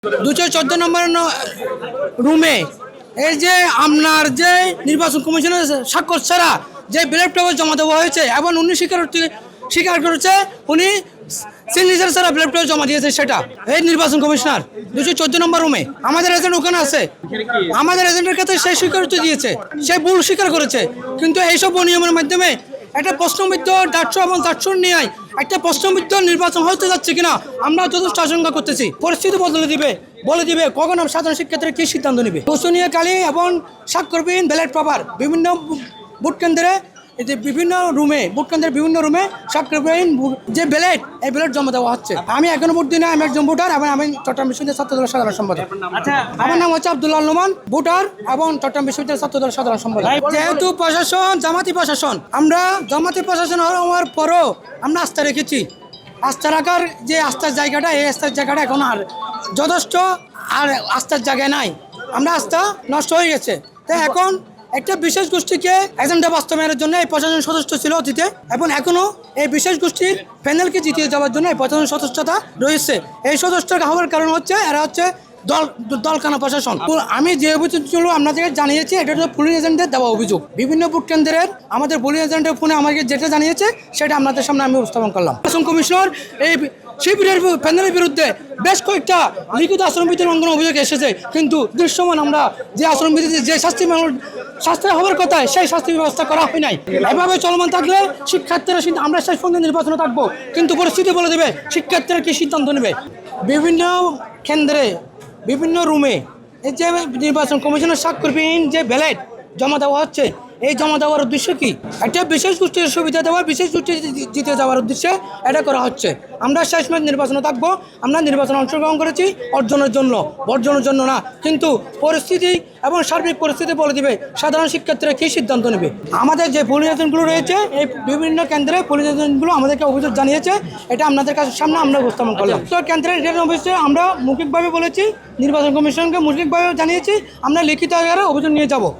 214 নম্বর রুমে এই যে আপনার যে নির্বাচন কমিশনের স্বাক্ষর ছাড়া যে ব্যালট পেপার জমা দেওয়া হয়েছে এবং উনি স্বীকার করেছে উনি সিগনেচার ছাড়া ব্যালট পেপার জমা দিয়েছে, সেটা এই নির্বাচন কমিশনার 214 নম্বর রুমে আমাদের এজেন্ট ওখানে আছে। আমাদের এজেন্টের কাছে সে স্বীকারোক্তি দিয়েছে, সে ভুল স্বীকার করেছে। কিন্তু এইসব অনিয়মের মাধ্যমে একটা প্রশ্নবিদ্ধ 400 এবং 400 নিয়ে একটা প্রশ্নবিদ্ধ নির্বাচন হতে যাচ্ছে কিনা আমরা যথেষ্ট আশঙ্কা করতেছি। পরিস্থিতি বলে দিবে কখন সাধারণ শিক্ষার্থীরা কি সিদ্ধান্ত নেবে। প্রশ্নীয় কালী এবং স্বাক্ষরবিহীন ব্যালট পেপার বিভিন্ন ভোট কেন্দ্রে বিভিন্ন রুমে স্বাক্ষরবিহীন যে ব্যালট এই ব্যালট জমা দেওয়া হচ্ছে। আমি এখনো ভোট দিই না, আমি একজন ভোটার এবং আমি চট্টগ্রাম বিশ্ববিদ্যালয়ের ছাত্রদলের সাধারণ সম্পাদক। আমার নাম হচ্ছে আব্দুল্লাহ নোমান, ভোটার এবং চট্টগ্রাম বিশ্ববিদ্যালয়ের ছাত্রদলের সাধারণ সম্পাদক। যেহেতু প্রশাসন জামাতি প্রশাসন, আমরা জামাতি প্রশাসন হওয়ার পরও আমরা আস্থা রেখেছি। আস্থা রাখার যে আস্থার জায়গাটা, এই আস্থার জায়গাটা এখন আর যথেষ্ট আর আস্থার জায়গায় নাই। আমরা আস্থা নষ্ট হয়ে গেছে। তাই এখন একটা বিশেষ গোষ্ঠীকে এজেন্ডা বাস্তবায়নের জন্য এই প্রশাসন সদস্য ছিল অতীতে এবং এখনো এই বিশেষ গোষ্ঠীর প্যানেলকে জিতিয়ে যাওয়ার জন্য এই প্রশাসন সদস্যতা রয়েছে। এই সদস্য হওয়ার কারণ হচ্ছে এরা হচ্ছে দলকানা প্রশাসন। আমি যে অভিযোগগুলো আপনাদেরকে জানিয়েছি এটা হচ্ছে পুলিশ এজেন্টের দেওয়া অভিযোগ। বিভিন্ন ভোট কেন্দ্রের আমাদের পুলিশ এজেন্টের ফোনে আমাকে যেটা জানিয়েছে সেটা আপনাদের সামনে আমি উপস্থাপন করলাম। নির্বাচন কমিশনার এই শিবিরের প্যানেলের বিরুদ্ধে বেশ কয়েকটা লিখিত আচরণবিধি লঙ্ঘন অভিযোগ এসেছে, কিন্তু দৃশ্যমান আমরা যে আচরণবিধিতে যে শাস্তি হওয়ার কথা সেই শাস্তি ব্যবস্থা করা হয় নাই। এভাবে চলমান থাকলে শিক্ষার্থীরা আমরা শেষ পর্যন্ত নির্বাচনে থাকবো, কিন্তু পরিস্থিতি বলে দেবে শিক্ষার্থীরা কি সিদ্ধান্ত নেবে। বিভিন্ন কেন্দ্রে বিভিন্ন রুমে এই যে নির্বাচন কমিশনের স্বাক্ষরবিহীন যে ব্যালট জমা দেওয়া হচ্ছে, এই জমা দেওয়ার উদ্দেশ্য কি? একটা বিশেষ গোষ্ঠীর সুবিধা দেওয়া, বিশেষ গোষ্ঠী জিতে যাওয়ার উদ্দেশ্যে এটা করা হচ্ছে। আমরা শেষমেশ নির্বাচনে থাকবো, আমরা নির্বাচনে অংশগ্রহণ করেছি অর্জনের জন্য, বর্জনের জন্য না। কিন্তু পরিস্থিতি এবং সার্বিক পরিস্থিতি বলে দিবে সাধারণ শিক্ষার্থীরা কী সিদ্ধান্ত নেবে। আমাদের যে পুলিশ এজেন্টগুলো রয়েছে এই বিভিন্ন কেন্দ্রে পুলিশ এজেন্টগুলো আমাদেরকে অভিযোগ জানিয়েছে, এটা আপনাদের কাছে সামনে আমরা উপস্থাপন করলাম। তো কেন্দ্রের রিটার্ন অফিসে আমরা মৌখিকভাবে বলেছি, নির্বাচন কমিশনকে মৌখিকভাবে জানিয়েছি, আমরা লিখিত আকারে অভিযোগ নিয়ে যাব।